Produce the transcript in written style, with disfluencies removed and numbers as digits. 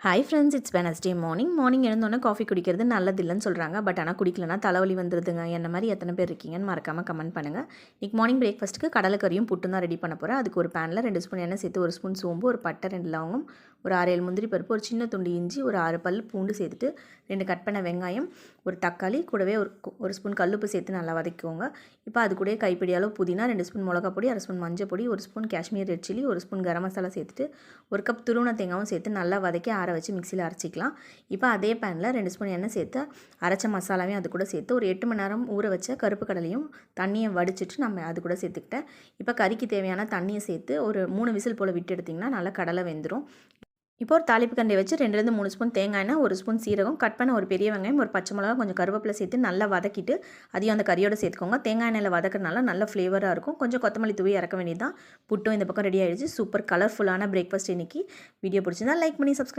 Hi friends, it's Wednesday morning எழுந்தோன்னே coffee குடிக்கிறது நல்லதில்லைன்னு சொல்கிறாங்க. பட் ஆனால் குடிக்கலனா தலைவலி வந்துடுதுங்க. என்ன மாதிரி எத்தனை பேர் இருக்கீங்கன்னு மறக்காமல் கமெண்ட் பண்ணுங்கள். இன்றைக்கி மார்னிங் பிரேக்ஃபாஸ்ட்டுக்கு கடலைக்கறியும் புட்டும் தான் ரெடி பண்ண போகிறேன். அதுக்கு ஒரு பேனில் 2 ஸ்பூன் எண்ணெய் சேர்த்து 1 ஸ்பூன் சோம்பு, ஒரு பட்டை, 2 லவங்கம், ஒரு 6-7 முந்திரி பருப்பு, ஒரு சின்ன துண்டு இஞ்சி, ஒரு 6 பல் பூண்டு சேர்த்துட்டு 2 கட் பண்ண வெங்காயம், ஒரு தக்காளி, கூடவே ஒரு ஸ்பூன் கல்லுப்பு சேர்த்து நல்லா வதக்கிக்கோங்க. இப்போ அது கூட கைப்பிடி அளவு புதினா, 2 ஸ்பூன் மிளகா பொடி, 1/2 ஸ்பூன் மஞ்சள் பொடி, 1 spoon Kashmir red chilli, 1 spoon garam masala சேர்த்துட்டு 1 கப் துருவன தேங்காயும் சேர்த்து நல்லா வதக்கி ஆற வச்சு மிக்சியில் அரைச்சிக்கலாம். இப்போ அதே பேனில் 2 ஸ்பூன் எண்ணெய் சேர்த்து அரைச்ச மசாலாவையும் அது கூட சேர்த்து ஒரு 8 மணி நேரம் ஊற வச்ச கருப்பு கடலையும் தண்ணியை வடிச்சிட்டு நம்ம அது கூட சேர்த்துக்கிட்டேன். இப்போ கறிக்கு தேவையான தண்ணியை சேர்த்து ஒரு 3 விசில் போல் விட்டு எடுத்திங்கன்னா நல்லா கடலை வெந்துடும். இப்போ ஒரு தாளிப்பு கண்டையை வச்சு 2லேருந்து 3 ஸ்பூன் தேங்காய் எண்ணெய், 1 ஸ்பூன் சீரகம், கட் பண்ண ஒரு பெரிய வெங்காயம், ஒரு பச்சை மிளகா, கொஞ்சம் கருவேப்பிலை சேர்த்து நல்லா வதக்கிட்டு அதையும் அந்த கறியோட சேர்த்துக்கோங்க. தேங்காய் எண்ணெயில் வதக்கிறதுனால நல்ல ஃப்ளேவராக இருக்கும். கொஞ்சம் கொத்தமல்லி தூவி இறக்க வேண்டியது தான். புட்டும் இந்த பக்கம் ரெடி ஆகிடுச்சு. சூப்பர் கலர்ஃபுல்லான பிரேக்ஃபாஸ்ட் இன்றைக்கி. வீடியோ பிடிச்சிருந்தா லைக் பண்ணி சப்ஸ்கிரைப்